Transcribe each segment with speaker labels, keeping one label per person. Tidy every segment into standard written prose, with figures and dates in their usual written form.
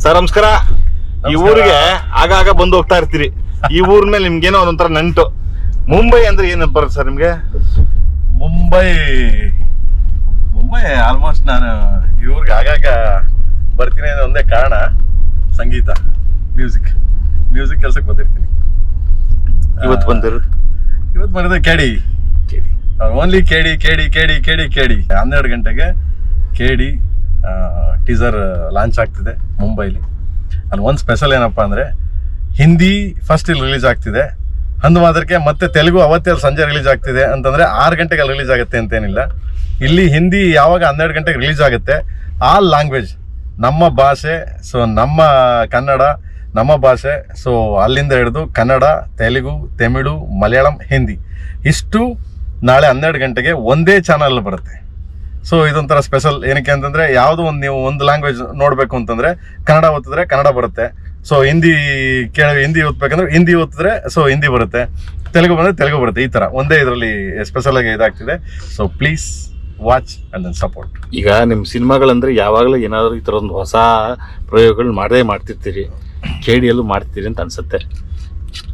Speaker 1: Sir ನಮಸ್ಕಾರ. ಈ ಊರಿಗೆ ಆಗಾಗ ಬಂದು ಹೋಗ್ತಾ ಇರ್ತೀರಿ. ಈ ಊರ್ ಮೇಲೆ ನಿಮ್ಗೇನೋ ಒಂಥರ ನಂಟು. ಮುಂಬೈ ಅಂದ್ರೆ ಏನು ಬರುತ್ತೆ ಸರ್ ನಿಮ್ಗೆ?
Speaker 2: ಮುಂಬೈ ಆಲ್ಮೋಸ್ಟ್ ನಾನು ಈ ಊರಿಗೆ ಆಗಾಗ ಬರ್ತೀನಿ ಅನ್ನೋ ಒಂದೇ ಕಾರಣ, ಸಂಗೀತ, ಮ್ಯೂಸಿಕ್ ಕೆಲ್ಸಕ್ಕೆ ಬಂದಿರ್ತೀನಿ.
Speaker 1: ಇವತ್ತು
Speaker 2: ಬಂದಿರೋದು ಕೇಡಿ, ಓನ್ಲಿ ಕೇಡಿ 12 ಗಂಟೆಗೆ ಕೇಡಿ ಟೀಸರ್ ಲಾಂಚ್ ಆಗ್ತಿದೆ ಮುಂಬೈಲಿ. ಅಲ್ಲಿ ಒಂದು ಸ್ಪೆಷಲ್ ಏನಪ್ಪ ಅಂದರೆ, ಹಿಂದಿ ಫಸ್ಟ್ ಇಲ್ಲಿ ರಿಲೀಸ್ ಆಗ್ತಿದೆ, ಅಂದು ಮಾತ್ರಕ್ಕೆ ಮತ್ತೆ ತೆಲುಗು ಅವತ್ತೇ ಅಲ್ಲಿ ಸಂಜೆ ರಿಲೀಸ್ ಆಗ್ತಿದೆ. ಅಂತಂದರೆ 6 ಗಂಟೆಗೆ ಅಲ್ಲಿ ರಿಲೀಸ್ ಆಗುತ್ತೆ ಅಂತೇನಿಲ್ಲ. ಇಲ್ಲಿ ಹಿಂದಿ ಯಾವಾಗ 12 ಗಂಟೆಗೆ ರಿಲೀಸ್ ಆಗುತ್ತೆ, ಆಲ್ ಲ್ಯಾಂಗ್ವೇಜ್ ನಮ್ಮ ಭಾಷೆ, ಸೊ ನಮ್ಮ ಕನ್ನಡ ನಮ್ಮ ಭಾಷೆ, ಸೊ ಅಲ್ಲಿಂದ ಹಿಡಿದು ಕನ್ನಡ, ತೆಲುಗು, ತಮಿಳು, ಮಲಯಾಳಂ, ಹಿಂದಿ ಇಷ್ಟು ನಾಳೆ 12 ಗಂಟೆಗೆ ಒಂದೇ ಚಾನಲ್ ಬರುತ್ತೆ. ಸೊ ಇದೊಂಥರ ಸ್ಪೆಷಲ್. ಏನಕ್ಕೆ ಅಂತಂದರೆ, ಯಾವುದೋ ನೀವು ಒಂದು ಲ್ಯಾಂಗ್ವೇಜ್ ನೋಡಬೇಕು ಅಂತಂದರೆ ಕನ್ನಡ ಓದಿದ್ರೆ ಕನ್ನಡ ಬರುತ್ತೆ, ಸೊ ಹಿಂದಿ ಓದ್ಬೇಕಂದ್ರೆ ಹಿಂದಿ ಓದಿದ್ರೆ ಸೊ ಹಿಂದಿ ಬರುತ್ತೆ, ತೆಲುಗು ಬಂದರೆ ತೆಲುಗು ಬರುತ್ತೆ. ಈ ಥರ ಒಂದೇ ಇದರಲ್ಲಿ ಸ್ಪೆಷಲ್ ಆಗಿ ಇದಾಗ್ತಿದೆ. So please watch and then support.
Speaker 1: ಈಗ ನಿಮ್ಮ ಸಿನಿಮಾಗಳಂದ್ರೆ ಯಾವಾಗಲೂ ಏನಾದರೂ ಈ ಥರ ಒಂದು ಹೊಸ ಪ್ರಯೋಗಗಳು ಮಾಡ್ತಿರ್ತೀರಿ, ಕೇಡಿಯಲ್ಲೂ ಮಾಡ್ತೀರಿ ಅಂತ ಅನ್ಸುತ್ತೆ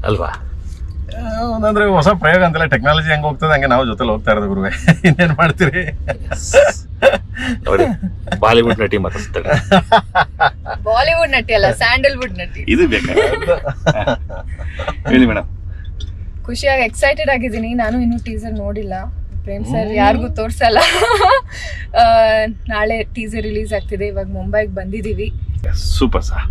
Speaker 1: ಅಲ್ವಾ?
Speaker 2: ಒಂದಂದ್ರೆ ಹೊಸ ಪ್ರಯೋಗ ಅಂತೆಲ್ಲ, ಟೆಕ್ನಾಲಜಿ ಹೆಂಗೆ ಹೋಗ್ತದೆ ಹಂಗೆ ನಾವು ಜೊತೆಲಿ ಹೋಗ್ತಾ ಇರೋದು ಗುರುವೆ. ಇನ್ನೇನು ಮಾಡ್ತೀರಿ
Speaker 1: ನೋಡಿ, ಬಾಲಿವುಡ್ ನಟಿ ಮಾತಾಡ್ತಾರೆ.
Speaker 3: ಬಾಲಿವುಡ್ ನಟಿ ಅಲ್ಲ, ಸ್ಯಾಂಡಲ್ವುಡ್ ನಟಿ.
Speaker 1: ಇದು ಬೇಕಾ? ಹೇಳಿ ಮೇಡಮ್.
Speaker 3: ಖುಷಿಯಾಗಿ ಎಕ್ಸೈಟೆಡ್ ಆಗಿದ್ದೀನಿ. ನಾನು ಇನ್ನೂ ಟೀಸರ್ ನೋಡಿಲ್ಲ. ಪ್ರೇಮ್ ಸರ್ ಯಾರಿಗೂ ತೋರ್ಸಲ್ಲ. ನಾಳೆ ಟೀಸರ್ ರಿಲೀಸ್ ಆಗ್ತಿದೆ. ಇವಾಗ ಮುಂಬೈಗೆ ಬಂದಿದ್ದೀವಿ.
Speaker 1: Super sir.